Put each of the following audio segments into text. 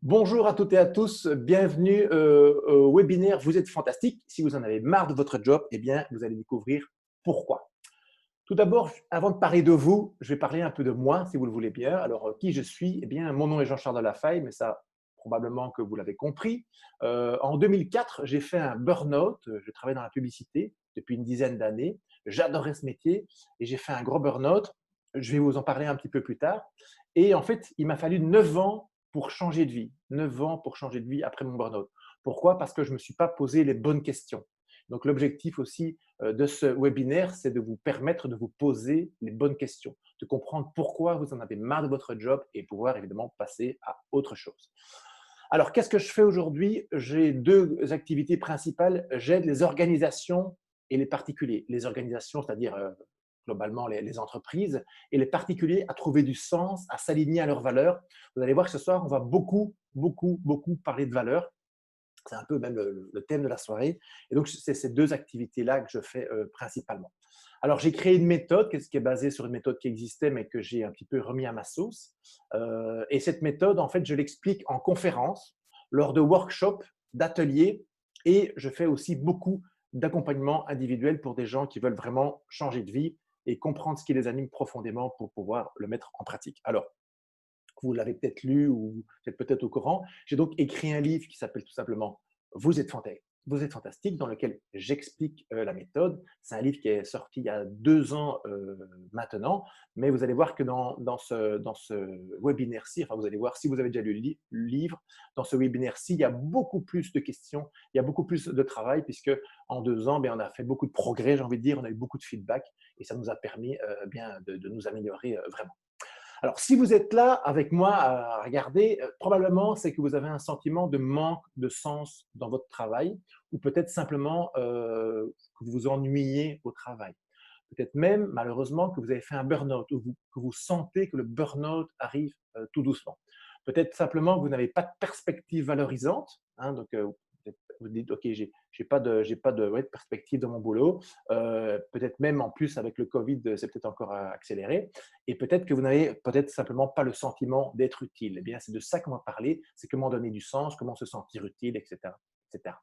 Bonjour à toutes et à tous, bienvenue au webinaire Vous êtes fantastique. Si vous en avez marre de votre job, eh bien, vous allez découvrir pourquoi. Tout d'abord, avant de parler de vous, je vais parler un peu de moi, si vous le voulez bien. Alors, qui je suis? Eh bien, mon nom est Jean-Charles Delafaye, mais ça, probablement que vous l'avez compris. En 2004, j'ai fait un burn-out. Je travaillais dans la publicité depuis une dizaine d'années. J'adorais ce métier et j'ai fait un gros burn-out. Je vais vous en parler un petit peu plus tard. Et en fait, il m'a fallu 9 ans pour changer de vie. 9 ans pour changer de vie après mon burn-out. Pourquoi? Parce que je ne me suis pas posé les bonnes questions. Donc, l'objectif aussi de ce webinaire, c'est de vous permettre de vous poser les bonnes questions, de comprendre pourquoi vous en avez marre de votre job et pouvoir évidemment passer à autre chose. Alors, qu'est-ce que je fais aujourd'hui? J'ai deux activités principales. J'aide les organisations et les particuliers. Les organisations, c'est-à-dire globalement les entreprises, et les particuliers à trouver du sens, à s'aligner à leurs valeurs. Vous allez voir que ce soir, on va beaucoup parler de valeurs. C'est un peu même le thème de la soirée. Et donc, c'est ces deux activités-là que je fais principalement. Alors, j'ai créé une méthode qui est basée sur une méthode qui existait, mais que j'ai un petit peu remis à ma sauce. Et cette méthode, en fait, je l'explique en conférence, lors de workshops, d'ateliers, et je fais aussi beaucoup d'accompagnement individuel pour des gens qui veulent vraiment changer de vie et comprendre ce qui les anime profondément pour pouvoir le mettre en pratique. Alors, vous l'avez peut-être lu ou vous êtes peut-être au courant. J'ai donc écrit un livre qui s'appelle tout simplement Vous êtes fantastique, dans lequel j'explique la méthode. C'est un livre qui est sorti il y a 2 ans maintenant, mais vous allez voir que dans ce webinaire-ci, enfin vous allez voir si vous avez déjà lu le livre, dans ce webinaire-ci, il y a beaucoup plus de questions, il y a beaucoup plus de travail, puisque en 2 ans, bien, on a fait beaucoup de progrès, j'ai envie de dire, on a eu beaucoup de feedback et ça nous a permis bien de nous améliorer vraiment. Alors, si vous êtes là avec moi à regarder, probablement, c'est que vous avez un sentiment de manque de sens dans votre travail ou peut-être simplement que vous vous ennuyez au travail. Peut-être même, malheureusement, que vous avez fait un burn-out ou que vous sentez que le burn-out arrive tout doucement. Peut-être simplement que vous n'avez pas de perspective valorisante. Hein, donc, vous dites, OK, j'ai pas de ouais, de perspective dans mon boulot. Peut-être même en plus avec le Covid, c'est peut-être encore accéléré. Et peut-être que vous n'avez peut-être simplement pas le sentiment d'être utile. Eh bien, c'est de ça qu'on va parler. C'est comment donner du sens, comment se sentir utile, etc. etc.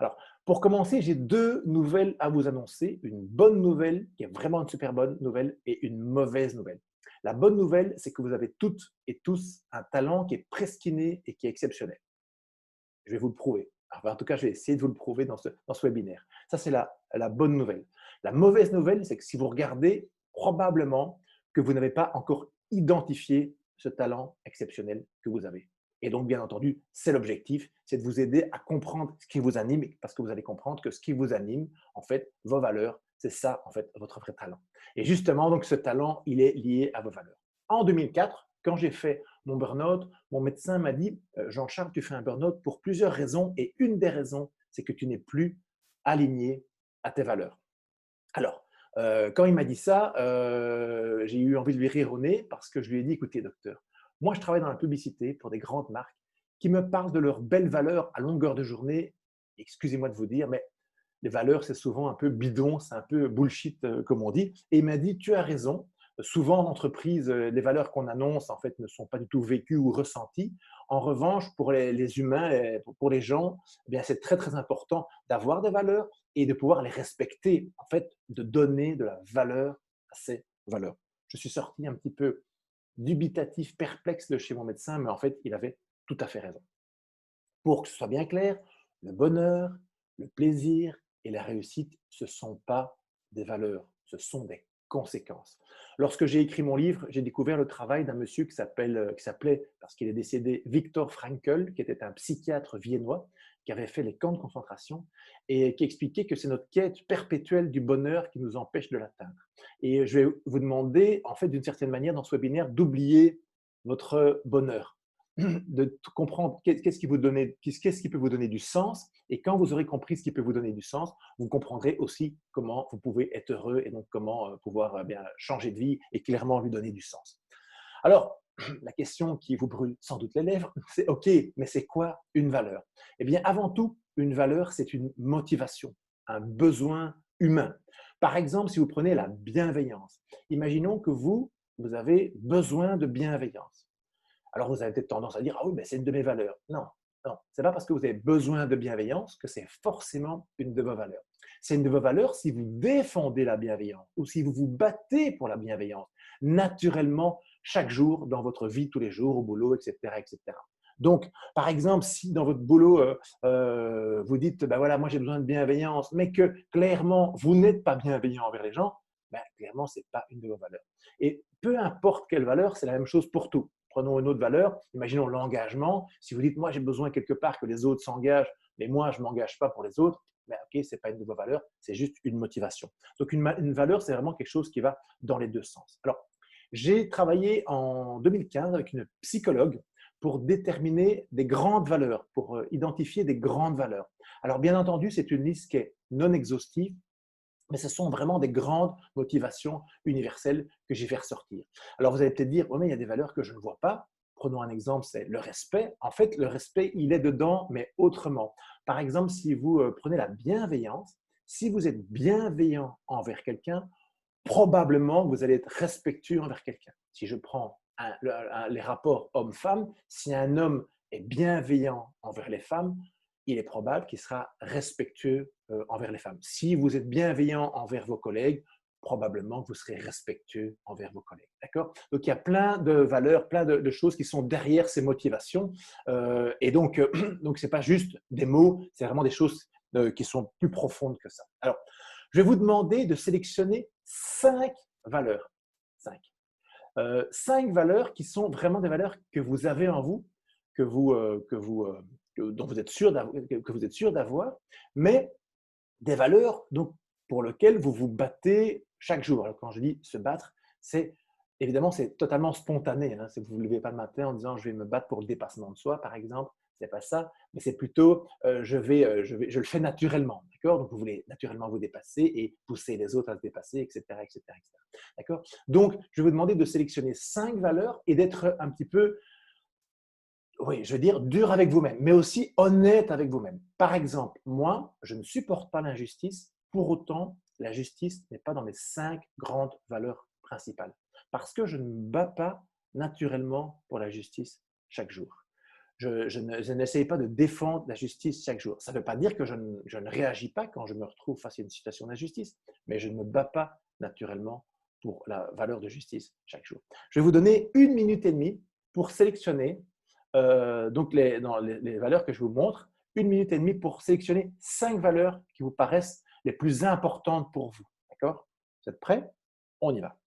Alors, pour commencer, j'ai deux nouvelles à vous annoncer. Une bonne nouvelle, qui est vraiment une super bonne nouvelle, et une mauvaise nouvelle. La bonne nouvelle, c'est que vous avez toutes et tous un talent qui est presque inné et qui est exceptionnel. Je vais vous le prouver. Enfin, en tout cas, je vais essayer de vous le prouver dans ce webinaire. Ça, c'est la bonne nouvelle. La mauvaise nouvelle, c'est que si vous regardez, probablement que vous n'avez pas encore identifié ce talent exceptionnel que vous avez. Et donc, bien entendu, c'est l'objectif, c'est de vous aider à comprendre ce qui vous anime, parce que vous allez comprendre que ce qui vous anime, en fait, vos valeurs, c'est ça, en fait, votre vrai talent. Et justement, donc, ce talent, il est lié à vos valeurs. En 2004, quand j'ai fait mon burn-out, mon médecin m'a dit Jean-Charles, tu fais un burn-out pour plusieurs raisons, et une des raisons, c'est que tu n'es plus aligné à tes valeurs. Alors, quand il m'a dit ça, j'ai eu envie de lui rire au nez parce que je lui ai dit écoutez, docteur, moi je travaille dans la publicité pour des grandes marques qui me parlent de leurs belles valeurs à longueur de journée. Excusez-moi de vous dire, mais les valeurs, c'est souvent un peu bidon, c'est un peu bullshit, comme on dit. Et il m'a dit, tu as raison. Souvent, en entreprise, les valeurs qu'on annonce, en fait, ne sont pas du tout vécues ou ressenties. En revanche, pour les humains, pour les gens, eh bien, c'est très, très important d'avoir des valeurs et de pouvoir les respecter, en fait, de donner de la valeur à ces valeurs. Je suis sorti un petit peu dubitatif, perplexe de chez mon médecin, mais en fait, il avait tout à fait raison. Pour que ce soit bien clair, le bonheur, le plaisir et la réussite, ce ne sont pas des valeurs, ce sont des conséquences. Lorsque j'ai écrit mon livre, j'ai découvert le travail d'un monsieur qui s'appelait, parce qu'il est décédé, Viktor Frankl, qui était un psychiatre viennois, qui avait fait les camps de concentration et qui expliquait que c'est notre quête perpétuelle du bonheur qui nous empêche de l'atteindre. Et je vais vous demander, en fait, d'une certaine manière, dans ce webinaire, d'oublier votre bonheur, de comprendre qu'est-ce qui peut vous donner du sens. Et quand vous aurez compris ce qui peut vous donner du sens, vous comprendrez aussi comment vous pouvez être heureux et donc comment pouvoir bien changer de vie et clairement lui donner du sens. Alors, la question qui vous brûle sans doute les lèvres, c'est OK, mais c'est quoi une valeur? Eh bien, avant tout, une valeur, c'est une motivation, un besoin humain. Par exemple, si vous prenez la bienveillance, imaginons que vous avez besoin de bienveillance. Alors vous avez peut-être tendance à dire, ah oui, mais c'est une de mes valeurs. Non, non, c'est pas parce que vous avez besoin de bienveillance que c'est forcément une de vos valeurs. C'est une de vos valeurs si vous défendez la bienveillance ou si vous vous battez pour la bienveillance, naturellement, chaque jour, dans votre vie, tous les jours, au boulot, etc., etc. Donc, par exemple, si dans votre boulot, vous dites, ben voilà, moi j'ai besoin de bienveillance, mais que clairement, vous n'êtes pas bienveillant envers les gens, ben, clairement, ce n'est pas une de vos valeurs. Et peu importe quelle valeur, c'est la même chose pour tout. Prenons une autre valeur, imaginons l'engagement. Si vous dites, moi j'ai besoin quelque part que les autres s'engagent, mais moi je ne m'engage pas pour les autres, ben, ok, ce n'est pas une de vos valeurs, c'est juste une motivation. Donc une valeur, c'est vraiment quelque chose qui va dans les deux sens. Alors, j'ai travaillé en 2015 avec une psychologue pour déterminer des grandes valeurs, pour identifier des grandes valeurs. Alors, bien entendu, c'est une liste qui est non exhaustive, mais ce sont vraiment des grandes motivations universelles que j'ai fait ressortir. Alors, vous allez peut-être dire, oh, mais il y a des valeurs que je ne vois pas. Prenons un exemple, c'est le respect. En fait, le respect, il est dedans, mais autrement. Par exemple, si vous prenez la bienveillance, si vous êtes bienveillant envers quelqu'un, probablement vous allez être respectueux envers quelqu'un. Si je prends les rapports homme-femme, si un homme est bienveillant envers les femmes, il est probable qu'il sera respectueux envers les femmes. Si vous êtes bienveillant envers vos collègues, probablement que vous serez respectueux envers vos collègues. D'accord? Donc, il y a plein de valeurs, plein de choses qui sont derrière ces motivations. Et donc, ce n'est pas juste des mots, c'est vraiment des choses qui sont plus profondes que ça. Alors, je vais vous demander de sélectionner 5 valeurs. 5. 5 valeurs qui sont vraiment des valeurs que vous avez en vous, dont vous êtes sûr d'avoir, mais des valeurs donc, pour lesquelles vous vous battez chaque jour. Alors, quand je dis se battre, c'est évidemment c'est totalement spontané. Hein. Si vous ne vous levez pas le matin en disant je vais me battre pour le dépassement de soi, par exemple, c'est pas ça, mais c'est plutôt je le fais naturellement, d'accord? Donc vous voulez naturellement vous dépasser et pousser les autres à se dépasser, etc., etc., etc. D'accord? Donc je vais vous demander de sélectionner 5 valeurs et d'être un petit peu, oui, je veux dire dur avec vous-même, mais aussi honnête avec vous-même. Par exemple, moi, je ne supporte pas l'injustice. Pour autant, la justice n'est pas dans mes 5 grandes valeurs principales, parce que je ne me bats pas naturellement pour la justice chaque jour. Je n'essaye pas de défendre la justice chaque jour. Ça ne veut pas dire que je ne réagis pas quand je me retrouve face à une situation d'injustice, mais je ne me bats pas naturellement pour la valeur de justice chaque jour. Je vais vous donner 1 minute et demie pour sélectionner donc les valeurs que je vous montre, 1 minute et demie pour sélectionner 5 valeurs qui vous paraissent les plus importantes pour vous. D'accord? Vous êtes prêts? On y va.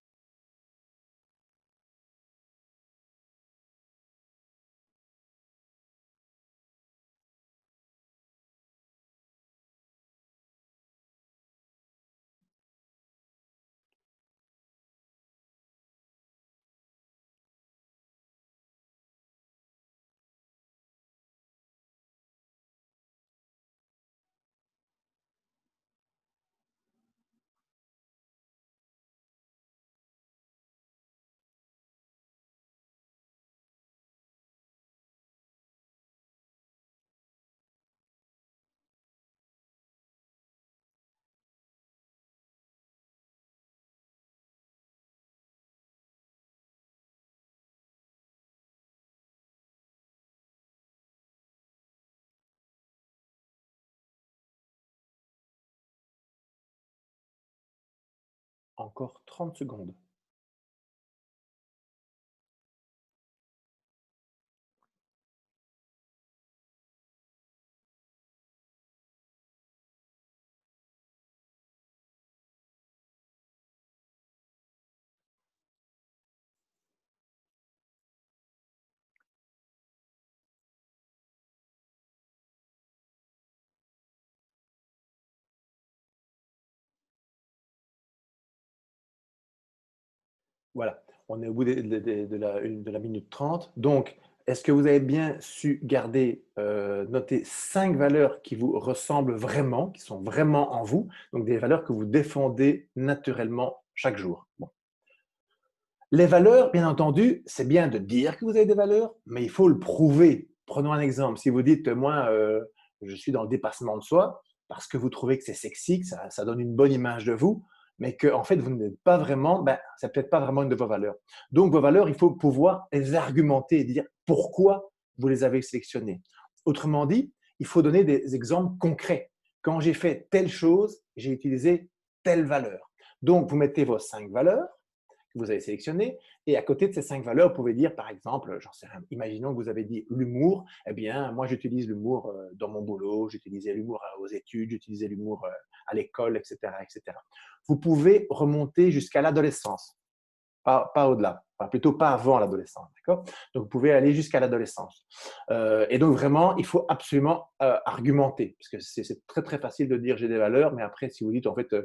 Encore 30 secondes. Voilà, on est au bout de la minute 30. Donc, est-ce que vous avez bien su garder, noter 5 valeurs qui vous ressemblent vraiment, qui sont vraiment en vous, donc des valeurs que vous défendez naturellement chaque jour? Bon. Les valeurs, bien entendu, c'est bien de dire que vous avez des valeurs, mais il faut le prouver. Prenons un exemple. Si vous dites, moi, je suis dans le dépassement de soi, parce que vous trouvez que c'est sexy, que ça donne une bonne image de vous, mais que en fait, vous n'êtes pas vraiment, c'est peut-être pas vraiment une de vos valeurs. Donc, vos valeurs, il faut pouvoir les argumenter et dire pourquoi vous les avez sélectionnées. Autrement dit, il faut donner des exemples concrets. Quand j'ai fait telle chose, j'ai utilisé telle valeur. Donc, vous mettez vos 5 valeurs que vous avez sélectionnées et à côté de ces 5 valeurs, vous pouvez dire, par exemple, j'en sais rien, imaginons que vous avez dit l'humour. Eh bien, moi, j'utilise l'humour dans mon boulot, j'utilisais l'humour aux études, j'utilisais l'humour à l'école, etc., etc. Vous pouvez remonter jusqu'à l'adolescence, pas au-delà, enfin, plutôt pas avant l'adolescence, d'accord? Donc, vous pouvez aller jusqu'à l'adolescence. Et donc, vraiment, il faut absolument argumenter, parce que c'est très, très facile de dire j'ai des valeurs, mais après, si vous dites, en fait,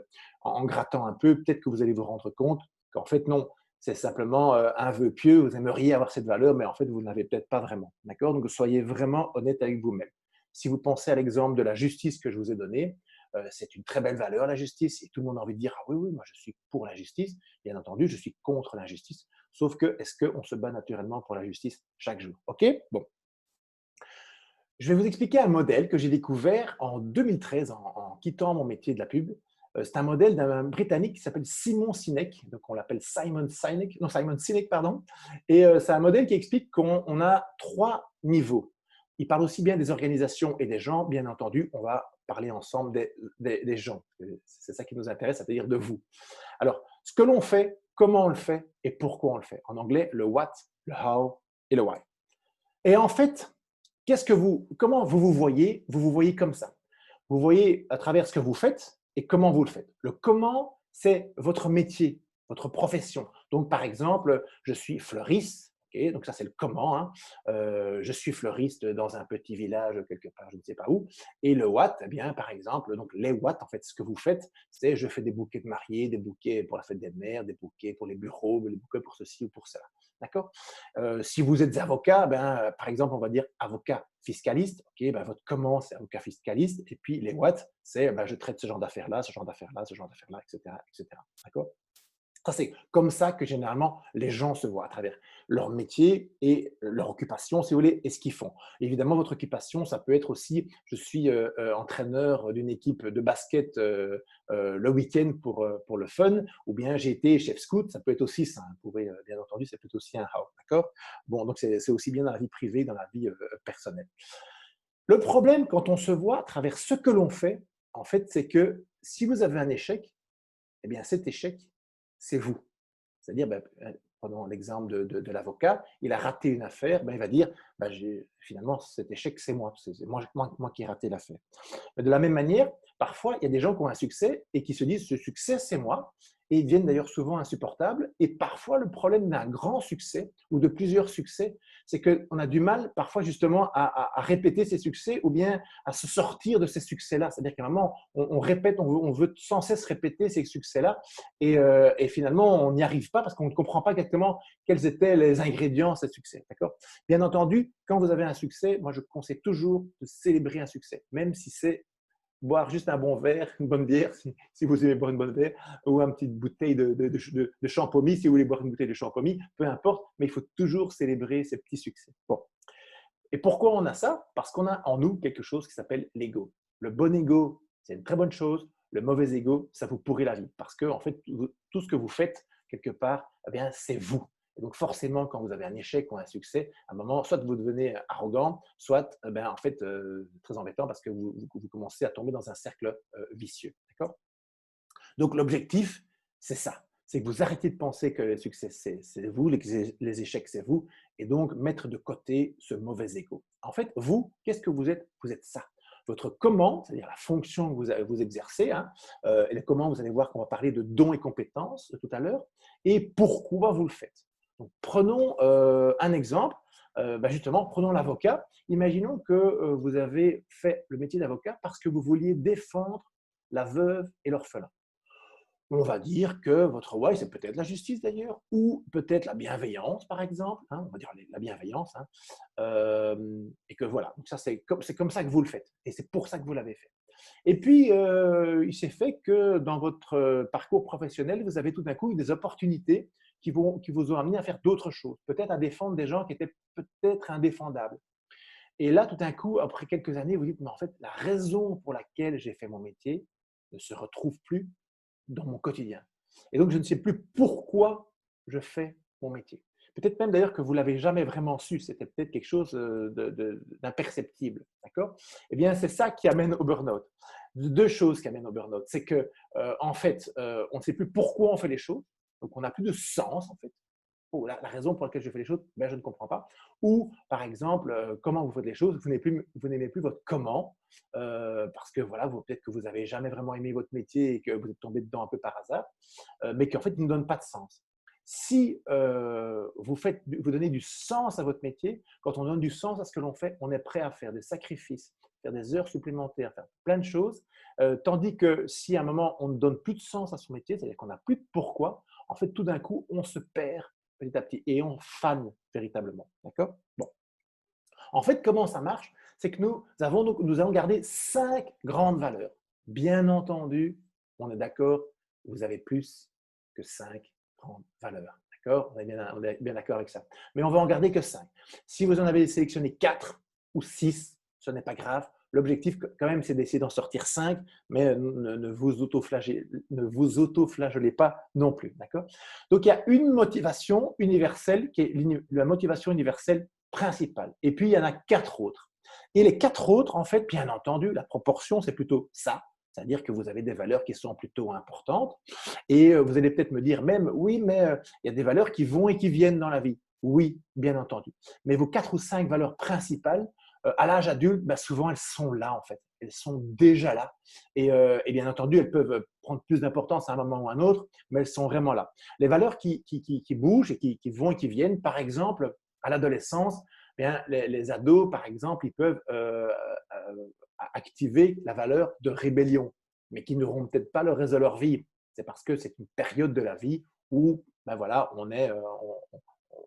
en grattant un peu, peut-être que vous allez vous rendre compte qu'en fait, non, c'est simplement un vœu pieux, vous aimeriez avoir cette valeur, mais en fait, vous n'avez peut-être pas vraiment, d'accord? Donc, soyez vraiment honnête avec vous-même. Si vous pensez à l'exemple de la justice que je vous ai donné, c'est une très belle valeur, la justice, et tout le monde a envie de dire, ah oui, oui, moi je suis pour la justice. Bien entendu, je suis contre l'injustice. Sauf que, est-ce qu'on se bat naturellement pour la justice chaque jour? OK? Bon. Je vais vous expliquer un modèle que j'ai découvert en 2013 en quittant mon métier de la pub. C'est un modèle d'un Britannique qui s'appelle Simon Sinek. Donc, on l'appelle Simon Sinek. Non, Simon Sinek, pardon. Et c'est un modèle qui explique qu'on a 3 niveaux. Il parle aussi bien des organisations et des gens. Bien entendu, on va parler ensemble des gens. C'est ça qui nous intéresse, c'est-à-dire de vous. Alors, ce que l'on fait, comment on le fait et pourquoi on le fait. En anglais, le what, le how et le why. Et en fait, comment vous vous voyez? Vous vous voyez comme ça. Vous voyez à travers ce que vous faites et comment vous le faites. Le comment, c'est votre métier, votre profession. Donc, par exemple, je suis fleuriste. Ok, donc ça, c'est le comment, hein. Je suis fleuriste dans un petit village quelque part, je ne sais pas où. Et le what, eh bien, par exemple, donc les what, en fait, ce que vous faites, c'est je fais des bouquets de mariés, des bouquets pour la fête des mères, des bouquets pour les bureaux, des bouquets pour ceci ou pour cela. D'accord? Si vous êtes avocat, par exemple, on va dire avocat fiscaliste. Ok, votre comment, c'est avocat fiscaliste. Et puis les what, c'est je traite ce genre d'affaires-là, ce genre d'affaires-là, ce genre d'affaires-là, etc., etc. D'accord? Ça, c'est comme ça que généralement les gens se voient à travers leur métier et leur occupation, si vous voulez, et ce qu'ils font. Évidemment, votre occupation, ça peut être aussi, je suis entraîneur d'une équipe de basket le week-end pour le fun, ou bien j'ai été chef scout, ça peut être aussi ça. Vous pouvez, bien entendu, c'est peut être aussi un how, d'accord? Bon, donc c'est aussi bien dans la vie privée, dans la vie personnelle. Le problème, quand on se voit à travers ce que l'on fait, en fait, c'est que si vous avez un échec, eh bien cet échec, c'est vous. C'est-à-dire, prenons l'exemple de l'avocat, il a raté une affaire, il va dire, finalement, cet échec, c'est moi, c'est moi qui ai raté l'affaire. Mais de la même manière, parfois, il y a des gens qui ont un succès et qui se disent, ce succès, c'est moi, et ils deviennent d'ailleurs souvent insupportables. Et parfois, le problème d'un grand succès ou de plusieurs succès, c'est qu'on a du mal parfois justement à répéter ces succès ou bien à se sortir de ces succès-là. C'est-à-dire qu'à un moment, on répète, on veut sans cesse répéter ces succès-là et finalement, on n'y arrive pas parce qu'on ne comprend pas exactement quels étaient les ingrédients de ce succès. D'accord? Bien entendu, quand vous avez un succès, moi, je conseille toujours de célébrer un succès, même si c'est boire juste un bon verre, une bonne bière, si vous aimez boire une bonne bière, ou une petite bouteille de champomis, si vous voulez boire une bouteille de champomis, peu importe, mais il faut toujours célébrer ces petits succès. Bon. Et pourquoi on a ça? Parce qu'on a en nous quelque chose qui s'appelle l'ego. Le bon ego, c'est une très bonne chose. Le mauvais ego, ça vous pourrit la vie. Parce que, en fait, tout ce que vous faites, quelque part, eh bien, c'est vous. Et donc, forcément, quand vous avez un échec ou un succès, à un moment, soit vous devenez arrogant, soit, en fait, très embêtant parce que vous commencez à tomber dans un cercle vicieux. D'accord? Donc, l'objectif, c'est ça. C'est que vous arrêtez de penser que le succès, c'est vous, les échecs, c'est vous, et donc mettre de côté ce mauvais ego. En fait, vous, qu'est-ce que vous êtes? Vous êtes ça. Votre comment, c'est-à-dire la fonction que vous exercez, hein, et le comment, vous allez voir qu'on va parler de dons et compétences tout à l'heure, et pourquoi vous le faites. Donc, prenons un exemple. Justement, prenons l'avocat. Imaginons que vous avez fait le métier d'avocat parce que vous vouliez défendre la veuve et l'orphelin. On va dire que votre why, c'est peut-être la justice d'ailleurs, ou peut-être la bienveillance, par exemple, hein, on va dire la bienveillance, hein, et que voilà, donc ça c'est comme ça que vous le faites, et c'est pour ça que vous l'avez fait. Et puis, il s'est fait que dans votre parcours professionnel, vous avez tout d'un coup eu des opportunités qui vous ont amené à faire d'autres choses, peut-être à défendre des gens qui étaient peut-être indéfendables. Et là, tout d'un coup, après quelques années, vous dites, mais en fait, la raison pour laquelle j'ai fait mon métier ne se retrouve plus dans mon quotidien. Et donc, je ne sais plus pourquoi je fais mon métier. Peut-être même d'ailleurs que vous ne l'avez jamais vraiment su, c'était peut-être quelque chose d'imperceptible. D'accord? Eh bien, c'est ça qui amène au burn-out. Deux choses qui amènent au burn-out. C'est que, en fait, on ne sait plus pourquoi on fait les choses. Donc, on n'a plus de sens, en fait. Oh, la raison pour laquelle je fais les choses, ben, je ne comprends pas. Ou, par exemple, comment vous faites les choses, vous n'aimez plus votre comment, parce que voilà, peut-être que vous n'avez jamais vraiment aimé votre métier et que vous êtes tombé dedans un peu par hasard, mais qu'en fait, il ne donne pas de sens. Si vous donnez du sens à votre métier, quand on donne du sens à ce que l'on fait, on est prêt à faire des sacrifices, faire des heures supplémentaires, faire plein de choses, tandis que si à un moment on ne donne plus de sens à son métier, c'est-à-dire qu'on n'a plus de pourquoi, en fait, tout d'un coup, on se perd petit à petit et on fane véritablement. D'accord? Bon. En fait, comment ça marche? C'est que nous allons garder 5 grandes valeurs. Bien entendu, on est d'accord, vous avez plus que 5 grandes valeurs. D'accord? On est bien d'accord avec ça. Mais on va en garder que 5. Si vous en avez sélectionné 4 ou 6, ce n'est pas grave. L'objectif, quand même, c'est d'essayer d'en sortir 5, mais ne vous auto-flagellez pas non plus. D'accord? Donc, il y a une motivation universelle qui est la motivation universelle principale. Et puis, il y en a 4 autres. Et les 4 autres, en fait, bien entendu, la proportion, c'est plutôt ça. C'est-à-dire que vous avez des valeurs qui sont plutôt importantes. Et vous allez peut-être me dire même, oui, mais il y a des valeurs qui vont et qui viennent dans la vie. Oui, bien entendu. Mais vos 4 ou 5 valeurs principales, à l'âge adulte, bah, souvent, elles sont là, en fait. Elles sont déjà là. Et bien entendu, elles peuvent prendre plus d'importance à un moment ou à un autre, mais elles sont vraiment là. Les valeurs qui bougent et qui vont et qui viennent, par exemple, à l'adolescence, bien, les ados, par exemple, ils peuvent activer la valeur de rébellion, mais qui n'auront peut-être pas le reste de leur vie. C'est parce que c'est une période de la vie où ben voilà,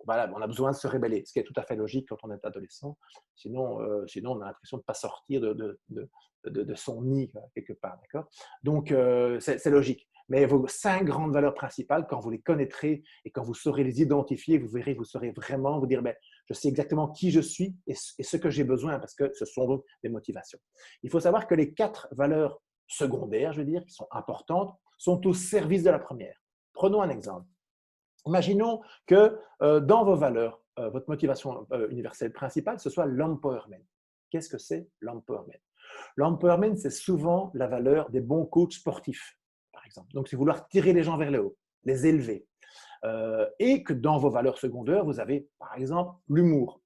voilà, on a besoin de se rébeller, ce qui est tout à fait logique quand on est adolescent. Sinon on a l'impression de ne pas sortir de son nid quelque part. D'accord? Donc, c'est logique. Mais vos 5 grandes valeurs principales, quand vous les connaîtrez et quand vous saurez les identifier, vous verrez, vous saurez vraiment vous dire, ben, je sais exactement qui je suis et ce que j'ai besoin, parce que ce sont donc des motivations. Il faut savoir que les 4 valeurs secondaires, je veux dire, qui sont importantes, sont au service de la première. Prenons un exemple. Imaginons que dans vos valeurs, votre motivation universelle principale, ce soit l'empowerment. Qu'est-ce que c'est l'empowerment? L'empowerment, c'est souvent la valeur des bons coachs sportifs, par exemple. Donc, c'est vouloir tirer les gens vers le haut, les élever. Et que dans vos valeurs secondaires, vous avez, par exemple, l'humour.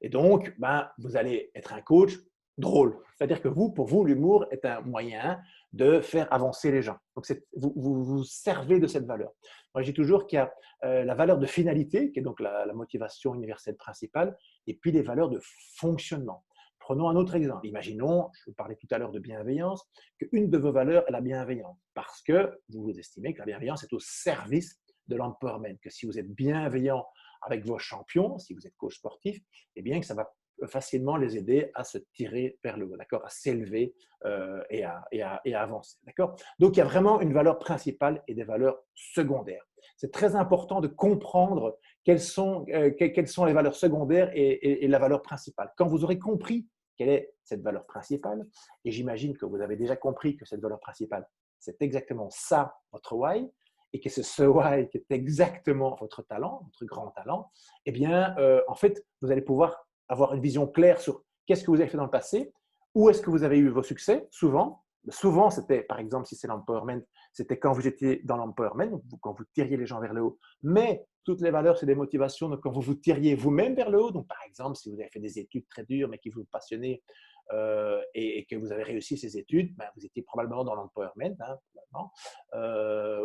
Et donc, ben, vous allez être un coach drôle. C'est-à-dire que pour vous, l'humour est un moyen de faire avancer les gens. Donc, vous servez de cette valeur. Moi, je dis toujours qu'il y a la valeur de finalité, qui est donc la motivation universelle principale, et puis les valeurs de fonctionnement. Prenons un autre exemple. Imaginons, je vous parlais tout à l'heure de bienveillance, qu'une de vos valeurs est la bienveillance, parce que vous estimez que la bienveillance est au service de l'empowerment, que si vous êtes bienveillant avec vos champions, si vous êtes coach sportif, eh bien que ça va facilement les aider à se tirer vers le haut, d'accord, à s'élever et à avancer, d'accord. Donc il y a vraiment une valeur principale et des valeurs secondaires. C'est très important de comprendre quelles sont les valeurs secondaires et la valeur principale. Quand vous aurez compris quelle est cette valeur principale, et j'imagine que vous avez déjà compris que cette valeur principale, c'est exactement ça, votre why, et que c'est ce why qui est exactement votre talent, votre grand talent, eh bien, en fait, vous allez pouvoir avoir une vision claire sur qu'est-ce que vous avez fait dans le passé, où est-ce que vous avez eu vos succès, souvent. Souvent, c'était, par exemple, si c'est l'empowerment, c'était quand vous étiez dans l'empowerment, quand vous tiriez les gens vers le haut. Mais toutes les valeurs, c'est des motivations, donc quand vous vous tiriez vous-même vers le haut, donc par exemple, si vous avez fait des études très dures, mais qui vous passionnaient, et que vous avez réussi ces études, ben, vous étiez probablement dans l'empowerment,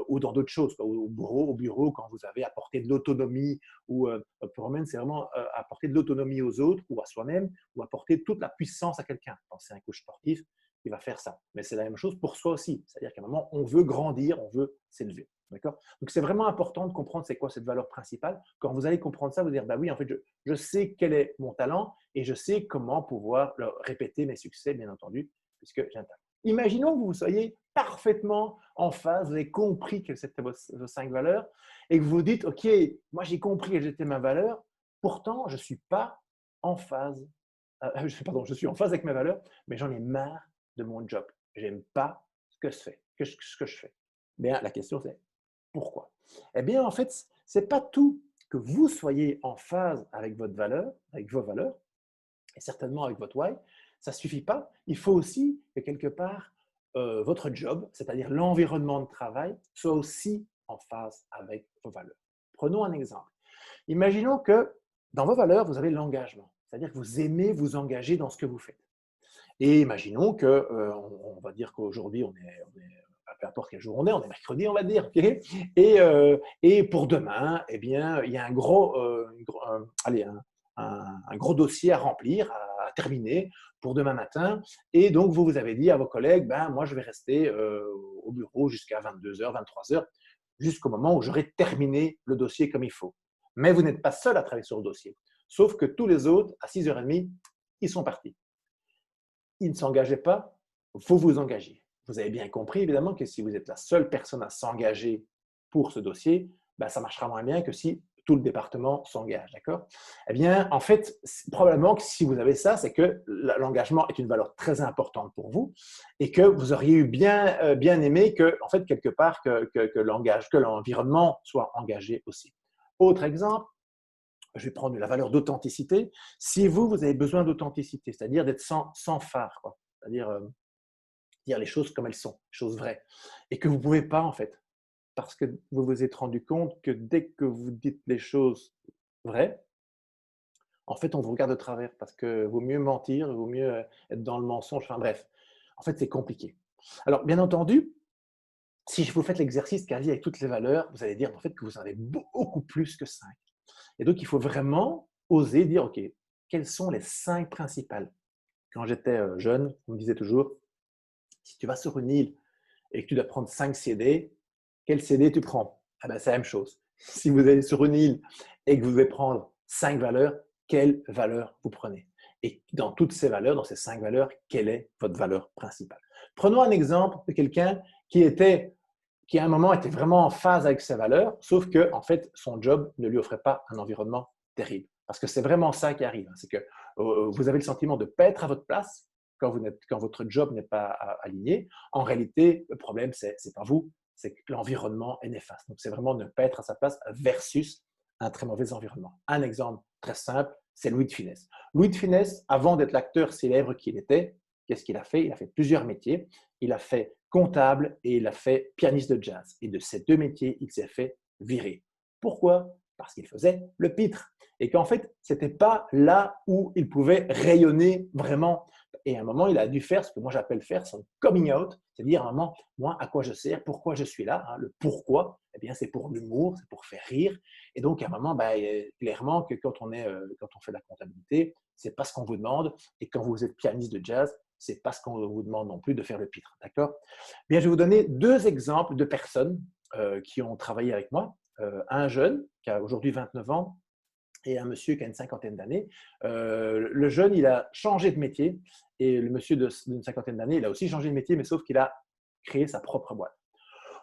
ou dans d'autres choses, au bureau, quand vous avez apporté de l'autonomie, ou empowerment, c'est vraiment apporter de l'autonomie aux autres ou à soi-même, ou apporter toute la puissance à quelqu'un. Pensez à un coach sportif qui va faire ça. Mais c'est la même chose pour soi aussi. C'est-à-dire qu'à un moment, on veut grandir, on veut s'élever. D'accord? Donc, c'est vraiment important de comprendre c'est quoi cette valeur principale. Quand vous allez comprendre ça, vous dire, bah oui, en fait, je sais quel est mon talent et je sais comment pouvoir répéter mes succès, bien entendu, puisque j'ai un talent. Imaginons que vous soyez parfaitement en phase, vous avez compris quelles étaient vos 5 valeurs et que vous vous dites, OK, moi j'ai compris quelle était ma valeur, pourtant je ne suis pas en phase, pardon, je suis en phase avec mes valeurs, mais j'en ai marre de mon job. J'aime pas ce que je fais. Bien, la question c'est pourquoi? Eh bien, en fait, ce n'est pas tout que vous soyez en phase avec votre valeur, avec vos valeurs, et certainement avec votre why, ça ne suffit pas. Il faut aussi que quelque part, votre job, c'est-à-dire l'environnement de travail, soit aussi en phase avec vos valeurs. Prenons un exemple. Imaginons que dans vos valeurs, vous avez l'engagement, c'est-à-dire que vous aimez vous engager dans ce que vous faites. Et imaginons que, on va dire qu'aujourd'hui, peu importe quel jour on est mercredi, on va dire, ok. Et pour demain, eh bien, il y a un gros, allez, un gros dossier à remplir, à terminer pour demain matin. Et donc, vous avez dit à vos collègues, ben, moi, je vais rester au bureau jusqu'à 22 h, 23 h, jusqu'au moment où j'aurai terminé le dossier comme il faut. Mais vous n'êtes pas seul à travailler sur le dossier. Sauf que tous les autres, à 6 h 30, ils sont partis. Ils ne s'engageaient pas, vous vous engagez. Vous avez bien compris, évidemment, que si vous êtes la seule personne à s'engager pour ce dossier, ben, ça marchera moins bien que si tout le département s'engage, d'accord? Eh bien, en fait, probablement que si vous avez ça, c'est que l'engagement est une valeur très importante pour vous et que vous auriez eu bien aimé que, en fait, quelque part, que l'environnement soit engagé aussi. Autre exemple, je vais prendre la valeur d'authenticité. Si vous avez besoin d'authenticité, c'est-à-dire d'être sans phare, quoi. C'est-à-dire dire les choses comme elles sont, les choses vraies, et que vous ne pouvez pas, en fait, parce que vous vous êtes rendu compte que dès que vous dites les choses vraies, en fait, on vous regarde de travers, parce que vaut mieux mentir, il vaut mieux être dans le mensonge, enfin bref. En fait, c'est compliqué. Alors, bien entendu, si vous faites l'exercice quasi avec toutes les valeurs, vous allez dire en fait que vous en avez beaucoup plus que 5. Et donc, il faut vraiment oser dire, OK, quelles sont les 5 principales? Quand j'étais jeune, on me disait toujours, si tu vas sur une île et que tu dois prendre 5 CD, quel CD tu prends? Ah ben, c'est la même chose. Si vous allez sur une île et que vous devez prendre 5 valeurs, quelle valeur vous prenez? Et dans toutes ces valeurs, dans ces 5 valeurs, quelle est votre valeur principale? Prenons un exemple de quelqu'un qui à un moment était vraiment en phase avec ses valeurs, sauf que en fait, son job ne lui offrait pas un environnement terrible. Parce que c'est vraiment ça qui arrive, hein, c'est que vous avez le sentiment de ne pas être à votre place quand votre job n'est pas aligné. En réalité, le problème, c'est pas vous, c'est que l'environnement est néfaste. Donc, c'est vraiment ne pas être à sa place versus un très mauvais environnement. Un exemple très simple, c'est Louis de Funès. Louis de Funès, avant d'être l'acteur célèbre qu'il était, qu'est-ce qu'il a fait? Il a fait plusieurs métiers. Il a fait comptable et il a fait pianiste de jazz. Et de ces deux métiers, il s'est fait virer. Pourquoi? Parce qu'il faisait le pitre. Et qu'en fait, ce n'était pas là où il pouvait rayonner vraiment. Et à un moment, il a dû faire ce que moi j'appelle faire son coming out, c'est-à-dire à un moment, moi, à quoi je sers, pourquoi je suis là, hein, le pourquoi, eh bien, c'est pour l'humour, c'est pour faire rire. Et donc, à un moment, clairement que quand on fait de la comptabilité, c'est pas ce qu'on vous demande. Et quand vous êtes pianiste de jazz, c'est pas ce qu'on vous demande non plus de faire le pitre, d'accord? Bien, je vais vous donner deux exemples de personnes qui ont travaillé avec moi. Un jeune qui a aujourd'hui 29 ans et un monsieur qui a une cinquantaine d'années. Le jeune, il a changé de métier et le monsieur d'une cinquantaine d'années, il a aussi changé de métier, mais sauf qu'il a créé sa propre boîte.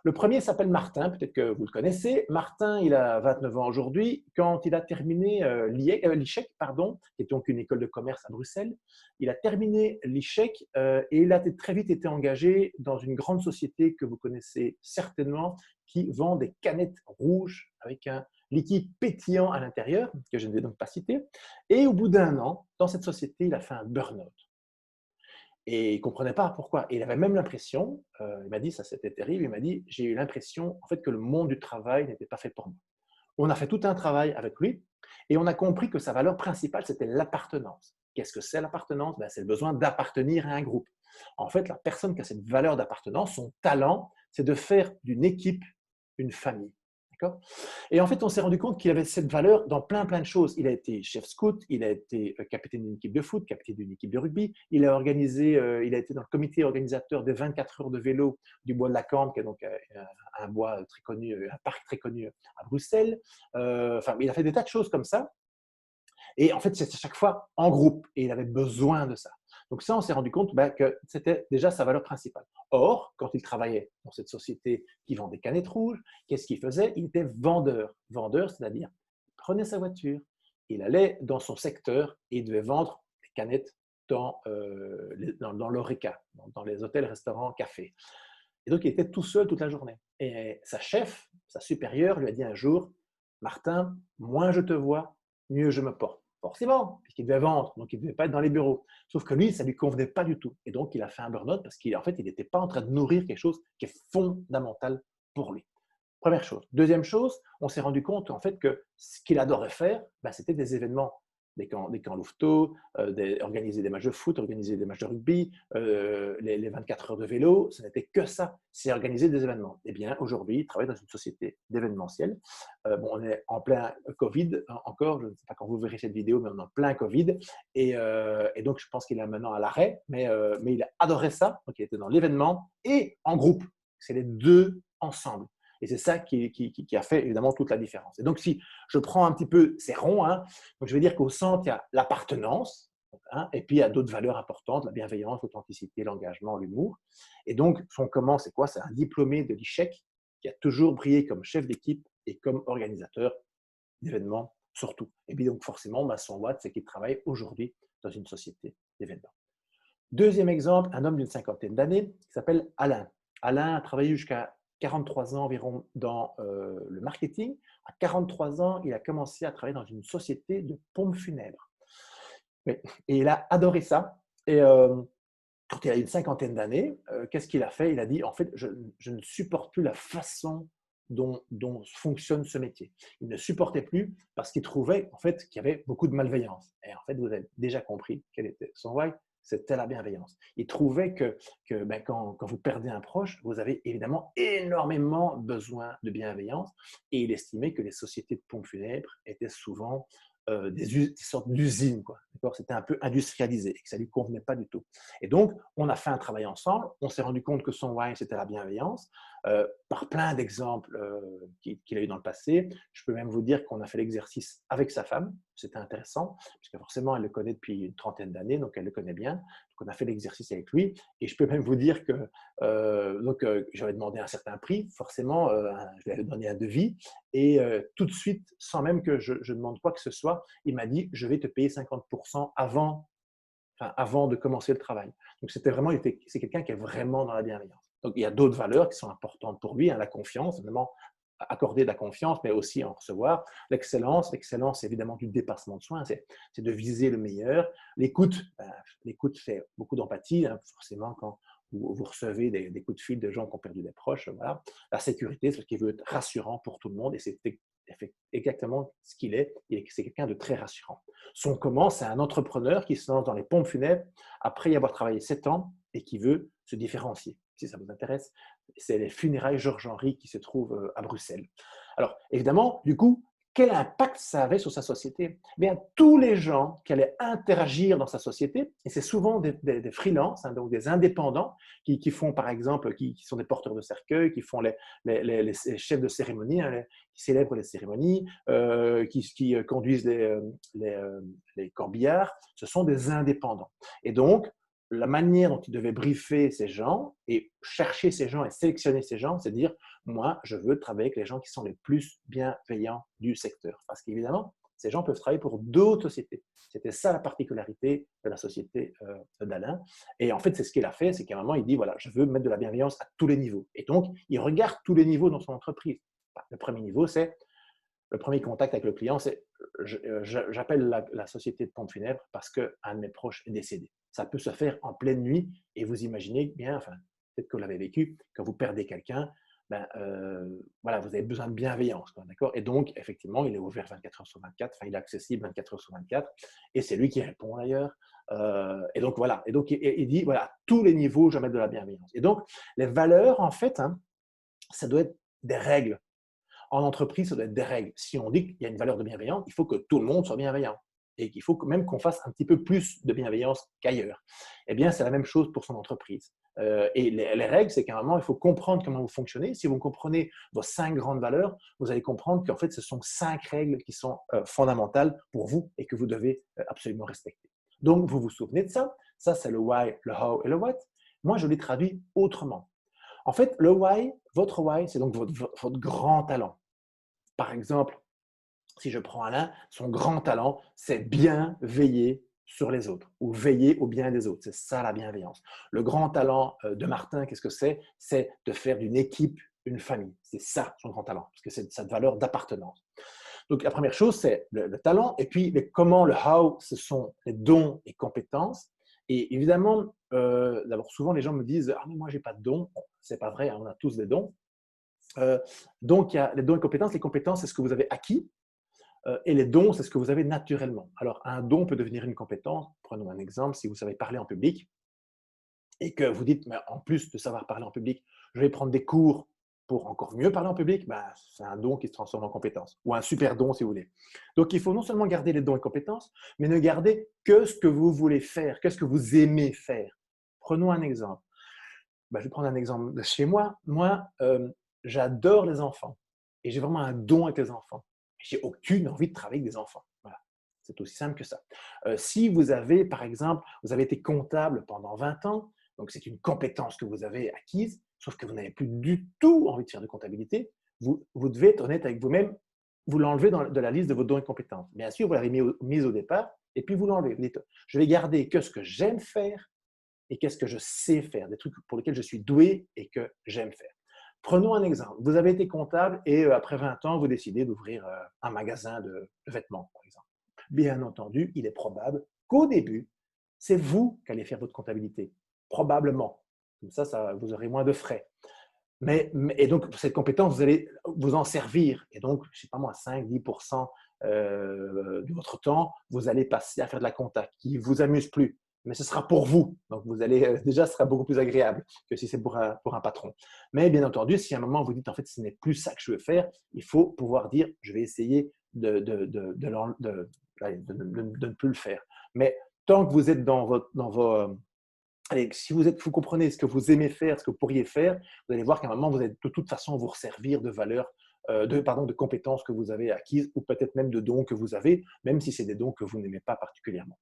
Le premier s'appelle Martin, peut-être que vous le connaissez. Martin, il a 29 ans aujourd'hui. Quand il a terminé l'ICHEC, pardon, qui est donc une école de commerce à Bruxelles, il a terminé l'ICHEC et il a très vite été engagé dans une grande société que vous connaissez certainement, qui vend des canettes rouges avec un liquide pétillant à l'intérieur, que je ne vais donc pas citer. Et au bout d'un an, dans cette société, il a fait un burn-out. Et il ne comprenait pas pourquoi. Et il avait même l'impression, il m'a dit, ça c'était terrible, il m'a dit, j'ai eu l'impression en fait que le monde du travail n'était pas fait pour moi. On a fait tout un travail avec lui et on a compris que sa valeur principale, c'était l'appartenance. Qu'est-ce que c'est l'appartenance? Ben, c'est le besoin d'appartenir à un groupe. En fait, la personne qui a cette valeur d'appartenance, son talent, c'est de faire d'une équipe une famille. D'accord? Et en fait, on s'est rendu compte qu'il avait cette valeur dans plein de choses. Il a été chef scout, il a été capitaine d'une équipe de foot, capitaine d'une équipe de rugby. Il a été dans le comité organisateur des 24 heures de vélo du Bois de la Corne, qui est donc un bois très connu, un parc très connu à Bruxelles. Enfin, il a fait des tas de choses comme ça. Et en fait, c'est à chaque fois en groupe et il avait besoin de ça. Donc ça, on s'est rendu compte que c'était déjà sa valeur principale. Or, quand il travaillait dans cette société qui vend des canettes rouges, qu'est-ce qu'il faisait? Il était vendeur. Vendeur, c'est-à-dire, il prenait sa voiture, il allait dans son secteur et il devait vendre des canettes dans l'Horeca, dans les hôtels, restaurants, cafés. Et donc, il était tout seul toute la journée. Et sa chef, sa supérieure, lui a dit un jour, Martin, moins je te vois, mieux je me porte. Forcément, puisqu'il devait vendre, donc il ne devait pas être dans les bureaux. Sauf que lui, ça ne lui convenait pas du tout. Et donc, il a fait un burn-out parce qu'en fait, il n'était pas en train de nourrir quelque chose qui est fondamental pour lui. Première chose. Deuxième chose, on s'est rendu compte en fait que ce qu'il adorait faire, ben, c'était des événements, des camps louveteaux, organiser des matchs de foot, organiser des matchs de rugby, les 24 heures de vélo, ce n'était que ça, c'est organiser des événements. Eh bien, aujourd'hui, il travaille dans une société d'événementiel. Bon, on est en plein Covid encore, je ne sais pas quand vous verrez cette vidéo, mais on est en plein Covid. Et donc, je pense qu'il est maintenant à l'arrêt, mais il a adoré ça. Donc, il était dans l'événement et en groupe. C'est les deux ensemble. Et c'est ça qui a fait évidemment toute la différence. Et donc, si je prends un petit peu ces ronds, hein, donc je vais dire qu'au centre, il y a l'appartenance, hein, et puis il y a d'autres valeurs importantes, la bienveillance, l'authenticité, l'engagement, l'humour. Et donc, son comment, c'est quoi? C'est un diplômé de l'ICHEC qui a toujours brillé comme chef d'équipe et comme organisateur d'événements surtout. Et puis donc, forcément, son what, c'est qu'il travaille aujourd'hui dans une société d'événements. Deuxième exemple, un homme d'une cinquantaine d'années qui s'appelle Alain. Alain a travaillé jusqu'à 43 ans environ dans le marketing. À 43 ans, il a commencé à travailler dans une société de pompes funèbres. Et il a adoré ça. Et quand il a une cinquantaine d'années, qu'est-ce qu'il a fait? Il a dit, en fait, je ne supporte plus la façon dont fonctionne ce métier. Il ne supportait plus parce qu'il trouvait en fait, qu'il y avait beaucoup de malveillance. Et en fait, vous avez déjà compris quel était son why, c'était la bienveillance. Il trouvait que quand vous perdez un proche, vous avez évidemment énormément besoin de bienveillance. Et il estimait que les sociétés de pompes funèbres étaient souvent des sortes d'usines, quoi. C'était un peu industrialisé et que ça ne lui convenait pas du tout. Et donc, on a fait un travail ensemble. On s'est rendu compte que son why, c'était la bienveillance, par plein d'exemples qu'il a eu dans le passé. Je peux même vous dire qu'on a fait l'exercice avec sa femme. C'était intéressant, puisque forcément, elle le connaît depuis une trentaine d'années, donc elle le connaît bien. Donc, on a fait l'exercice avec lui. Et je peux même vous dire que j'avais demandé un certain prix. Forcément, je lui avais donné un devis. Et tout de suite, sans même que je demande quoi que ce soit, il m'a dit, je vais te payer 50% avant de commencer le travail. Donc, c'était vraiment, c'est quelqu'un qui est vraiment dans la bienveillance. Donc, il y a d'autres valeurs qui sont importantes pour lui, hein, la confiance, vraiment accorder de la confiance, mais aussi en recevoir. L'excellence, évidemment du dépassement de soi, c'est de viser le meilleur. L'écoute, l'écoute, c'est beaucoup d'empathie, hein, forcément, quand vous recevez des coups de fil de gens qui ont perdu des proches. Voilà. La sécurité, c'est ce qui veut être rassurant pour tout le monde, et c'est exactement ce qu'il est, et c'est quelqu'un de très rassurant. Son comment, c'est un entrepreneur qui se lance dans les pompes funèbres après y avoir travaillé 7 ans et qui veut se différencier. Si ça vous intéresse, c'est les funérailles Georges-Henri qui se trouvent à Bruxelles. Alors, évidemment, du coup, quel impact ça avait sur sa société? Eh bien, tous les gens qui allaient interagir dans sa société, et c'est souvent des freelances, hein, donc des indépendants, qui font, par exemple, qui sont des porteurs de cercueil, qui font les chefs de cérémonie, hein, qui célèbrent les cérémonies, qui conduisent les corbillards, ce sont des indépendants. Et donc, la manière dont il devait briefer ces gens et chercher ces gens et sélectionner ces gens, c'est de dire, moi, je veux travailler avec les gens qui sont les plus bienveillants du secteur. Parce qu'évidemment, ces gens peuvent travailler pour d'autres sociétés. C'était ça la particularité de la société d'Alain. Et en fait, c'est ce qu'il a fait, c'est qu'à un moment, il dit, voilà, je veux mettre de la bienveillance à tous les niveaux. Et donc, il regarde tous les niveaux dans son entreprise. Le premier niveau, c'est le premier contact avec le client, c'est j'appelle la société de pompes funèbres parce qu'un de mes proches est décédé. Ça peut se faire en pleine nuit et vous imaginez bien, enfin, peut-être que vous l'avez vécu, quand vous perdez quelqu'un, voilà, vous avez besoin de bienveillance, d'accord? Et donc, effectivement, il est ouvert 24 heures sur 24, enfin, il est accessible 24 heures sur 24, et c'est lui qui répond d'ailleurs. Et donc, voilà. Et donc, il dit, voilà, à tous les niveaux, je vais mettre de la bienveillance. Et donc, les valeurs, en fait, hein, ça doit être des règles. En entreprise, ça doit être des règles. Si on dit qu'il y a une valeur de bienveillance, il faut que tout le monde soit bienveillant et qu'il faut même qu'on fasse un petit peu plus de bienveillance qu'ailleurs. Eh bien, c'est la même chose pour son entreprise. Et les règles, c'est qu'à un moment, il faut comprendre comment vous fonctionnez. Si vous comprenez vos 5 grandes valeurs, vous allez comprendre qu'en fait, ce sont 5 règles qui sont fondamentales pour vous et que vous devez absolument respecter. Donc, vous vous souvenez de ça. Ça, c'est le why, le how et le what. Moi, je l'ai traduit autrement. En fait, le why, votre why, c'est donc votre grand talent. Par exemple, si je prends Alain, son grand talent, c'est bien veiller sur les autres ou veiller au bien des autres. C'est ça la bienveillance. Le grand talent de Martin, qu'est-ce que c'est? C'est de faire d'une équipe une famille. C'est ça son grand talent, parce que c'est cette valeur d'appartenance. Donc la première chose, c'est le talent, et puis le comment, le how, ce sont les dons et compétences. Et évidemment, d'abord souvent les gens me disent ah mais moi j'ai pas de dons. Bon, c'est pas vrai, hein, on a tous des dons. Donc il y a les dons et compétences. Les compétences, c'est ce que vous avez acquis. Et les dons, c'est ce que vous avez naturellement. Alors, un don peut devenir une compétence. Prenons un exemple, si vous savez parler en public et que vous dites, mais en plus de savoir parler en public, je vais prendre des cours pour encore mieux parler en public, ben, c'est un don qui se transforme en compétence, ou un super don si vous voulez. Donc, il faut non seulement garder les dons et compétences, mais ne garder que ce que vous voulez faire, qu'est-ce que vous aimez faire. Prenons un exemple. Ben, je vais prendre un exemple de chez moi. Moi, j'adore les enfants et j'ai vraiment un don avec les enfants. J'ai aucune envie de travailler avec des enfants. Voilà. C'est aussi simple que ça. Si vous avez, par exemple, vous avez été comptable pendant 20 ans, donc c'est une compétence que vous avez acquise, sauf que vous n'avez plus du tout envie de faire de comptabilité, vous devez être honnête avec vous-même, vous l'enlevez de la liste de vos dons et compétences. Bien sûr, vous l'avez mis au départ, et puis vous l'enlevez. Vous dites, je vais garder que ce que j'aime faire et qu'est-ce que je sais faire, des trucs pour lesquels je suis doué et que j'aime faire. Prenons un exemple. Vous avez été comptable et après 20 ans, vous décidez d'ouvrir un magasin de vêtements, par exemple. Bien entendu, il est probable qu'au début, c'est vous qui allez faire votre comptabilité. Probablement. Comme ça, vous aurez moins de frais. Et donc, cette compétence, vous allez vous en servir. Et donc, je ne sais pas moi, 5-10% de votre temps, vous allez passer à faire de la compta qui ne vous amuse plus. Mais ce sera pour vous. Donc, vous allez, déjà, ce sera beaucoup plus agréable que si c'est pour un patron. Mais bien entendu, si à un moment vous dites, en fait, ce n'est plus ça que je veux faire, il faut pouvoir dire, je vais essayer de ne plus le faire. Mais tant que vous êtes dans vos allez, si vous comprenez ce que vous aimez faire, ce que vous pourriez faire, vous allez voir qu'à un moment, vous allez de toute façon vous resservir de valeurs, de compétences que vous avez acquises ou peut-être même de dons que vous avez, même si c'est des dons que vous n'aimez pas particulièrement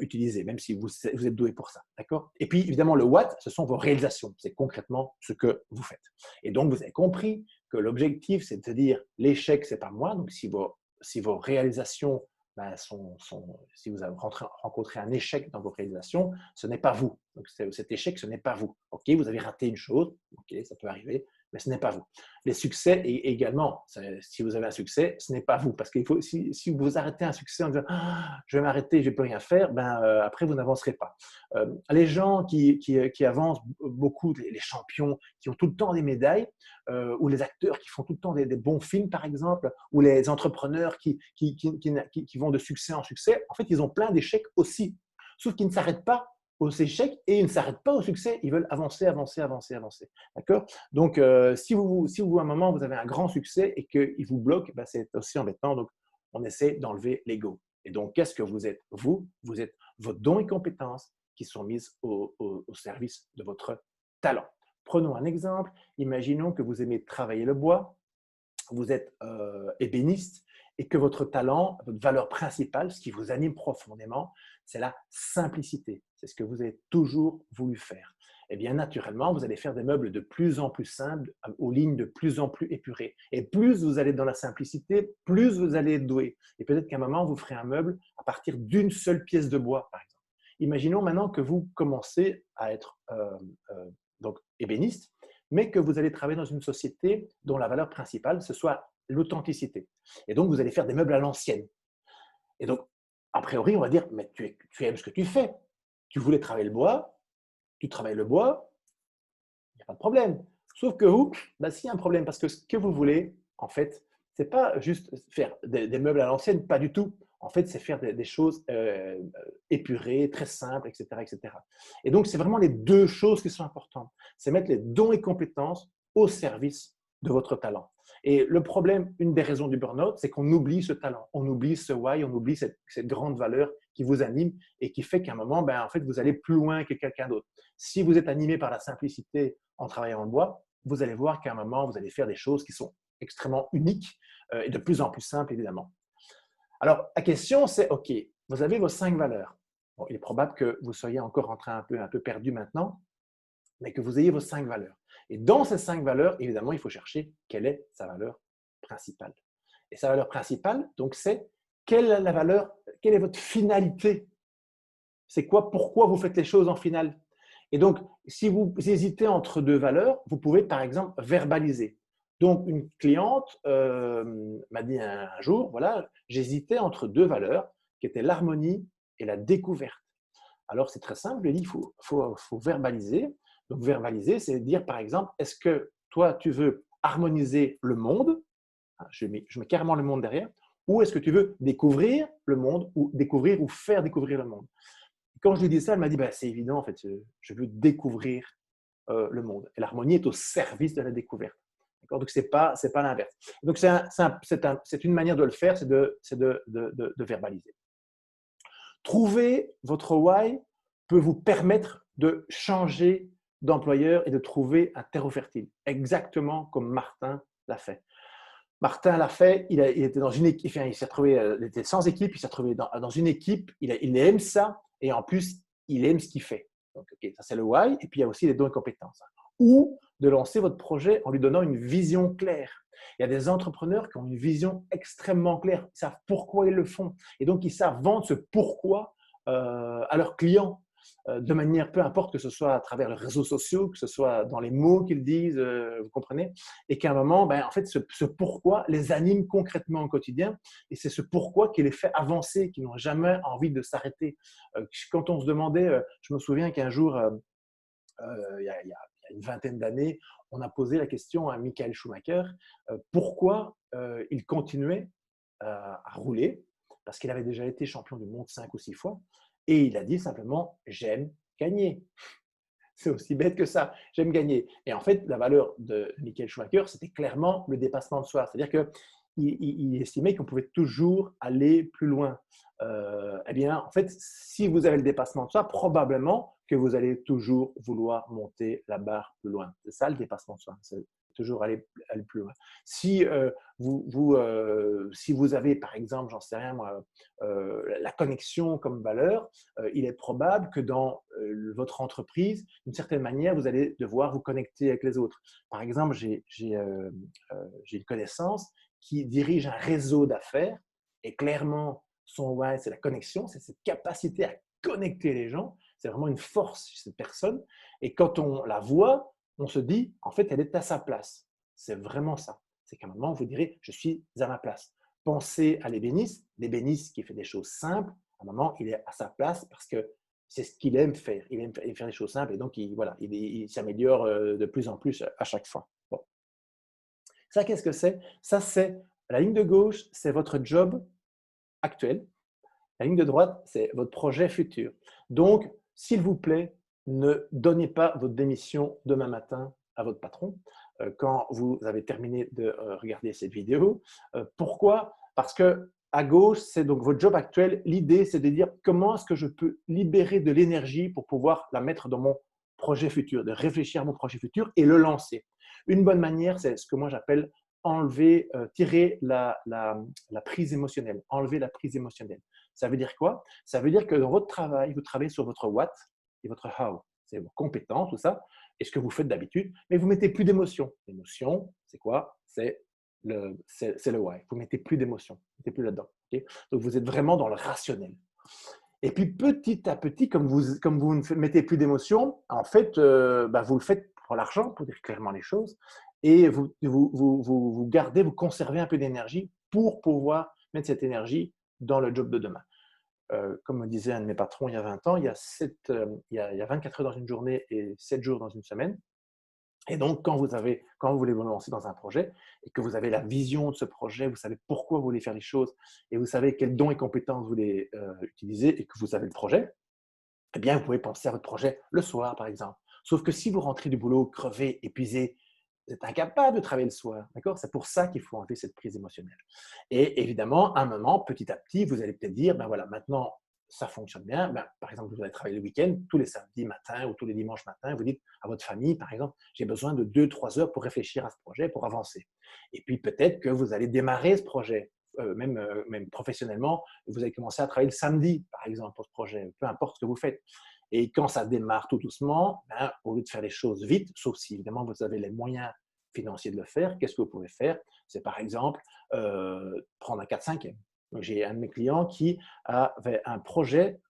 utiliser, même si vous êtes doué pour ça. D'accord? Et puis, évidemment, le what, ce sont vos réalisations. C'est concrètement ce que vous faites. Et donc, vous avez compris que l'objectif, c'est de se dire l'échec, c'est pas moi. Donc, si vos réalisations ben, si vous avez rencontré un échec dans vos réalisations, ce n'est pas vous. Donc, cet échec, ce n'est pas vous. OK, vous avez raté une chose, OK, ça peut arriver, mais ce n'est pas vous. Les succès également, si vous avez un succès, ce n'est pas vous. Parce que si vous arrêtez un succès en disant ah, je vais m'arrêter, je ne vais plus rien faire, ben, après, vous n'avancerez pas. Les gens qui avancent beaucoup, les champions qui ont tout le temps des médailles, ou les acteurs qui font tout le temps des bons films, par exemple, ou les entrepreneurs qui vont de succès en succès, en fait, ils ont plein d'échecs aussi. Sauf qu'ils ne s'arrêtent pas aux échecs et ils ne s'arrêtent pas au succès. Ils veulent avancer, avancer, avancer, avancer. D'accord? Donc, si à un moment, vous avez un grand succès et qu'il vous bloque, ben, c'est aussi embêtant. Donc, on essaie d'enlever l'ego. Et donc, qu'est-ce que vous êtes? Vous êtes vos dons et compétences qui sont mises au service de votre talent. Prenons un exemple. Imaginons que vous aimez travailler le bois, vous êtes ébéniste et que votre talent, votre valeur principale, ce qui vous anime profondément, c'est la simplicité. C'est ce que vous avez toujours voulu faire. Eh bien, naturellement, vous allez faire des meubles de plus en plus simples, aux lignes de plus en plus épurées. Et plus vous allez dans la simplicité, plus vous allez être doué. Et peut-être qu'à un moment, vous ferez un meuble à partir d'une seule pièce de bois, par exemple. Imaginons maintenant que vous commencez à être donc ébéniste, mais que vous allez travailler dans une société dont la valeur principale, ce soit l'authenticité. Et donc, vous allez faire des meubles à l'ancienne. Et donc, a priori, on va dire, mais tu aimes ce que tu fais. Tu voulais travailler le bois, tu travailles le bois, il n'y a pas de problème. Sauf que vous, bah, s'il y a un problème, parce que ce que vous voulez, en fait, c'est pas juste faire des meubles à l'ancienne, pas du tout. En fait, c'est faire des choses épurées, très simples, etc., etc. Et donc, c'est vraiment les deux choses qui sont importantes. C'est mettre les dons et compétences au service de votre talent. Et le problème, une des raisons du burn-out, c'est qu'on oublie ce talent, on oublie ce why, on oublie cette grande valeur qui vous anime et qui fait qu'à un moment, ben, en fait, vous allez plus loin que quelqu'un d'autre. Si vous êtes animé par la simplicité en travaillant le bois, vous allez voir qu'à un moment, vous allez faire des choses qui sont extrêmement uniques et de plus en plus simples, évidemment. Alors, la question, c'est, OK, vous avez vos 5 valeurs. Bon, il est probable que vous soyez encore en train un peu perdu maintenant, mais que vous ayez vos 5 valeurs. Et dans ces 5 valeurs, évidemment, il faut chercher quelle est sa valeur principale. Et sa valeur principale, donc, c'est quelle est votre finalité C'est quoi, pourquoi vous faites les choses en finale. Et donc, si vous hésitez entre deux valeurs, vous pouvez par exemple verbaliser. Donc, une cliente m'a dit un jour, voilà, j'hésitais entre deux valeurs qui étaient l'harmonie et la découverte. Alors, c'est très simple, je lui ai dit, il faut verbaliser. Donc, verbaliser, c'est dire, par exemple, est-ce que toi, tu veux harmoniser le monde, je mets carrément le monde derrière, ou est-ce que tu veux découvrir le monde, ou découvrir ou faire découvrir le monde. Quand je lui ai dit ça, elle m'a dit, bah, c'est évident, en fait, je veux découvrir le monde. Et l'harmonie est au service de la découverte. Donc, ce n'est pas l'inverse. Donc, c'est une manière de le faire, c'est de verbaliser. Trouver votre why peut vous permettre de changer d'employeur et de trouver un terreau fertile, exactement comme Martin l'a fait. Martin l'a fait, il était dans une équipe, enfin, il s'est retrouvé, il était sans équipe, il s'est retrouvé dans une équipe, il aime ça et en plus, il aime ce qu'il fait. Donc, okay, ça c'est le why, et puis il y a aussi les dons et compétences. Ou de lancer votre projet en lui donnant une vision claire. Il y a des entrepreneurs qui ont une vision extrêmement claire, ils savent pourquoi ils le font, et donc ils savent vendre ce pourquoi à leurs clients de manière, peu importe que ce soit à travers les réseaux sociaux, que ce soit dans les mots qu'ils disent, vous comprenez, et qu'à un moment, ben, en fait, ce pourquoi les anime concrètement au quotidien, et c'est ce pourquoi qui les fait avancer, qui n'ont jamais envie de s'arrêter. Quand on se demandait, je me souviens qu'un jour, il y a une vingtaine d'années, on a posé la question à Michael Schumacher, pourquoi il continuait à rouler, parce qu'il avait déjà été champion du monde 5 ou 6 fois, et il a dit simplement « j'aime gagner ». C'est aussi bête que ça, j'aime gagner. Et en fait, la valeur de Michael Schumacher, c'était clairement le dépassement de soi. C'est-à-dire qu'il estimait qu'on pouvait toujours aller plus loin. Eh bien, en fait, si vous avez le dépassement de soi, probablement que vous allez toujours vouloir monter la barre plus loin. C'est ça le dépassement de soi, c'est toujours aller plus loin. Si si vous avez, par exemple, j'en sais rien moi, la connexion comme valeur, il est probable que dans votre entreprise, d'une certaine manière, vous allez devoir vous connecter avec les autres. Par exemple, j'ai une connaissance qui dirige un réseau d'affaires et clairement, son why, c'est la connexion, c'est cette capacité à connecter les gens. C'est vraiment une force chez cette personne. Et quand on la voit, on se dit, en fait, elle est à sa place. C'est vraiment ça. C'est qu'à un moment, vous direz, je suis à ma place. Pensez à l'ébéniste qui fait des choses simples. À un moment, il est à sa place parce que c'est ce qu'il aime faire. Il aime faire des choses simples et donc il s'améliore de plus en plus à chaque fois. Bon. Ça, qu'est-ce que c'est? Ça, c'est la ligne de gauche, c'est votre job actuel. La ligne de droite, c'est votre projet futur. Donc, s'il vous plaît, ne donnez pas votre démission demain matin à votre patron quand vous avez terminé de regarder cette vidéo. Pourquoi? Parce que à gauche, c'est donc votre job actuel. L'idée, c'est de dire comment est-ce que je peux libérer de l'énergie pour pouvoir la mettre dans mon projet futur, de réfléchir à mon projet futur et le lancer. Une bonne manière, c'est ce que moi j'appelle enlever, tirer la prise émotionnelle, enlever la prise émotionnelle. Ça veut dire quoi? Ça veut dire que dans votre travail, vous travaillez sur votre what et votre how. C'est vos compétences, tout ça, et ce que vous faites d'habitude, mais vous ne mettez plus d'émotion. L'émotion, c'est quoi? C'est le why. Vous ne mettez plus d'émotion, vous ne mettez plus là-dedans. Okay? Donc, vous êtes vraiment dans le rationnel. Et puis, petit à petit, comme vous ne mettez plus d'émotion, en fait, vous le faites pour l'argent, pour dire clairement les choses, et vous gardez, vous conservez un peu d'énergie pour pouvoir mettre cette énergie dans le job de demain. Comme me disait un de mes patrons il y a 20 ans, il y a 24 heures dans une journée et 7 jours dans une semaine. Et donc, quand vous voulez vous lancer dans un projet et que vous avez la vision de ce projet, vous savez pourquoi vous voulez faire les choses et vous savez quels dons et compétences vous voulez utiliser et que vous avez le projet, eh bien, vous pouvez penser à votre projet le soir, par exemple. Sauf que si vous rentrez du boulot crevé, épuisé, vous êtes incapable de travailler le soir. D'accord? C'est pour ça qu'il faut enlever cette prise émotionnelle. Et évidemment, à un moment, petit à petit, vous allez peut-être dire, ben voilà, maintenant, ça fonctionne bien. Ben, par exemple, vous allez travailler le week-end, tous les samedis matins ou tous les dimanches matins, vous dites à votre famille, par exemple, j'ai besoin de 2-3 heures pour réfléchir à ce projet, pour avancer. Et puis peut-être que vous allez démarrer ce projet, même professionnellement, vous allez commencer à travailler le samedi, par exemple, pour ce projet, peu importe ce que vous faites. Et quand ça démarre tout doucement, ben, au lieu de faire les choses vite, sauf si évidemment vous avez les moyens financiers de le faire, qu'est-ce que vous pouvez faire? C'est par exemple prendre un 4/5e. J'ai un de mes clients qui avait un projet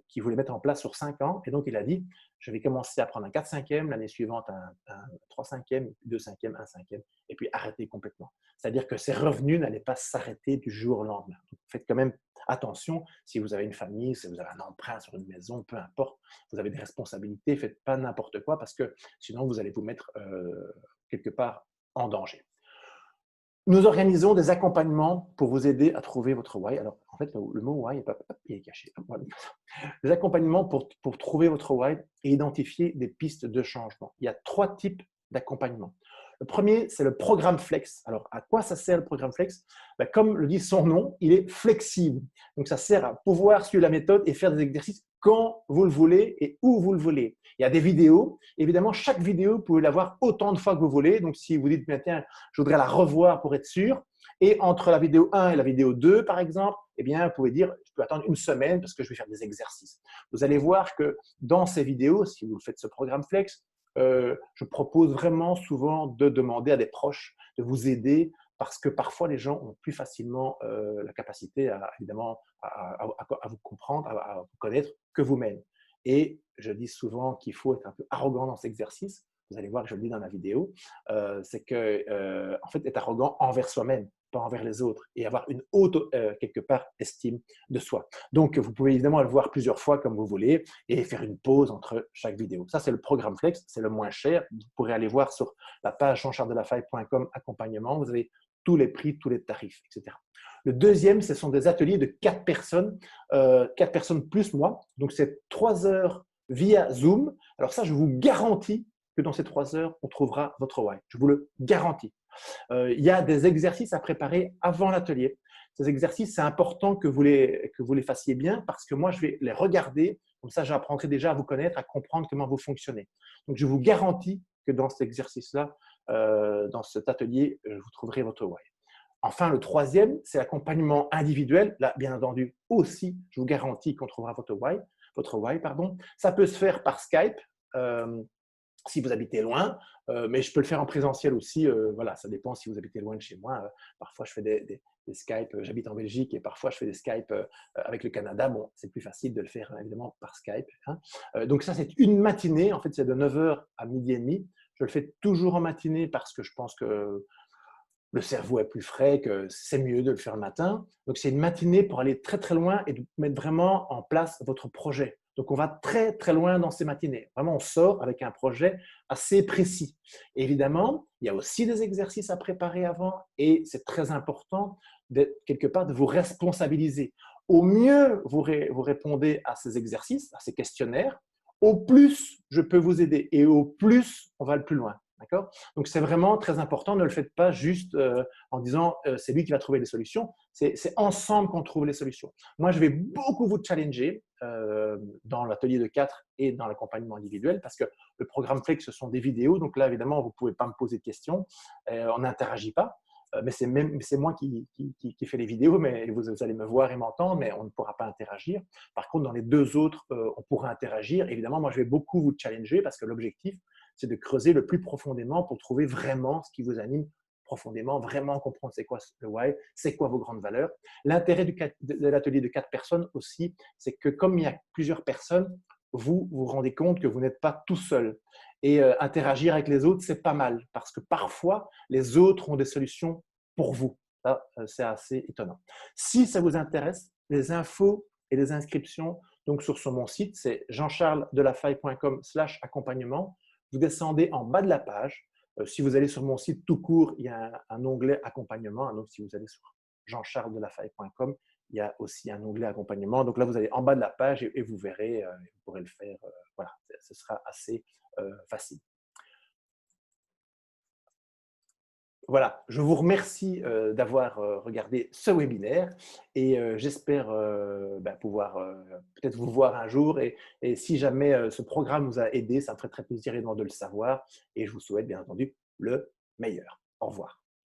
qu'il voulait mettre en place sur 5 ans. Et donc, il a dit, je vais commencer à prendre un 4/5e, l'année suivante un 3/5e, 2/5e, 1/5e, et puis arrêter complètement. C'est-à-dire que ses revenus n'allaient pas s'arrêter du jour au lendemain. Donc, faites quand même attention, si vous avez une famille, si vous avez un emprunt sur une maison, peu importe, vous avez des responsabilités, faites pas n'importe quoi parce que sinon vous allez vous mettre quelque part en danger. Nous organisons des accompagnements pour vous aider à trouver votre why. Alors, en fait, le mot why il est caché. Des accompagnements pour trouver votre why et identifier des pistes de changement. Il y a 3 types d'accompagnement. Le premier, c'est le programme Flex. Alors, à quoi ça sert le programme Flex? Comme le dit son nom, il est flexible. Donc, ça sert à pouvoir suivre la méthode et faire des exercices quand vous le voulez et où vous le voulez. Il y a des vidéos. Évidemment, chaque vidéo, vous pouvez la voir autant de fois que vous voulez. Donc, si vous dites, tiens, je voudrais la revoir pour être sûr, et entre la vidéo 1 et la vidéo 2, par exemple, eh bien, vous pouvez dire, je peux attendre une semaine parce que je vais faire des exercices. Vous allez voir que dans ces vidéos, si vous faites ce programme Flex, je propose vraiment souvent de demander à des proches de vous aider parce que parfois les gens ont plus facilement la capacité évidemment à vous comprendre, à vous connaître que vous-même. Et je dis souvent qu'il faut être un peu arrogant dans cet exercice. Vous allez voir que je le dis dans la vidéo. C'est que, en fait, être arrogant envers soi-même, pas envers les autres, et avoir une haute, quelque part, estime de soi. Donc, vous pouvez évidemment le voir plusieurs fois comme vous voulez et faire une pause entre chaque vidéo. Ça, c'est le programme Flex, c'est le moins cher. Vous pourrez aller voir sur la page jeancharlesdelafaille.com accompagnement. Vous avez tous les prix, tous les tarifs, etc. Le deuxième, ce sont des ateliers de 4 personnes, 4 personnes plus moi. Donc, c'est 3 heures via Zoom. Alors ça, je vous garantis que dans ces 3 heures, on trouvera votre why. Je vous le garantis. Il y a des exercices à préparer avant l'atelier. Ces exercices, c'est important que vous les fassiez bien parce que moi, je vais les regarder. Comme ça, j'apprendrai déjà à vous connaître, à comprendre comment vous fonctionnez. Donc, je vous garantis que dans cet exercice-là, dans cet atelier, vous trouverez votre why. Enfin, le troisième, c'est l'accompagnement individuel. Là, bien entendu, aussi, je vous garantis qu'on trouvera votre why. Ça peut se faire par Skype. Si vous habitez loin, mais je peux le faire en présentiel aussi. Voilà, ça dépend si vous habitez loin de chez moi. Parfois, je fais des Skype. J'habite en Belgique et parfois, je fais des Skype avec le Canada. Bon, c'est plus facile de le faire évidemment par Skype. Donc ça, c'est une matinée. En fait, c'est de 9 h à 12h30. Je le fais toujours en matinée parce que je pense que le cerveau est plus frais, que c'est mieux de le faire le matin. Donc, c'est une matinée pour aller très, très loin et de mettre vraiment en place votre projet. Donc, on va très, très loin dans ces matinées. Vraiment, on sort avec un projet assez précis. Évidemment, il y a aussi des exercices à préparer avant et c'est très important, quelque part, de vous responsabiliser. Au mieux, vous répondez à ces exercices, à ces questionnaires, au plus, je peux vous aider et au plus, on va le plus loin. D'accord? Donc, c'est vraiment très important. Ne le faites pas juste en disant c'est lui qui va trouver les solutions. C'est ensemble qu'on trouve les solutions. Moi, je vais beaucoup vous challenger dans l'atelier de 4 et dans l'accompagnement individuel parce que le programme Flex, ce sont des vidéos. Donc là, évidemment, vous ne pouvez pas me poser de questions. On n'interagit pas. Mais c'est moi qui fais les vidéos, mais vous allez me voir et m'entendre, mais on ne pourra pas interagir. Par contre, dans les 2 autres, on pourra interagir. Évidemment, moi, je vais beaucoup vous challenger parce que l'objectif, c'est de creuser le plus profondément pour trouver vraiment ce qui vous anime profondément, vraiment comprendre c'est quoi le why, c'est quoi vos grandes valeurs. L'intérêt de l'atelier de 4 personnes aussi, c'est que comme il y a plusieurs personnes, vous vous rendez compte que vous n'êtes pas tout seul. Et interagir avec les autres, c'est pas mal parce que parfois, les autres ont des solutions pour vous. Ça, c'est assez étonnant. Si ça vous intéresse, les infos et les inscriptions, donc sur mon site, c'est jeancharlesdelafaille.com/accompagnement. Vous descendez en bas de la page. Si vous allez sur mon site tout court, il y a un onglet accompagnement. Donc, si vous allez sur jeancharlesdelafaille.com, il y a aussi un onglet accompagnement. Donc là, vous allez en bas de la page et vous verrez, vous pourrez le faire. Voilà, ce sera assez facile. Voilà, je vous remercie d'avoir regardé ce webinaire et j'espère pouvoir peut-être vous voir un jour. Et si jamais ce programme vous a aidé, ça me ferait très plaisir de le savoir. Et je vous souhaite bien entendu le meilleur. Au revoir.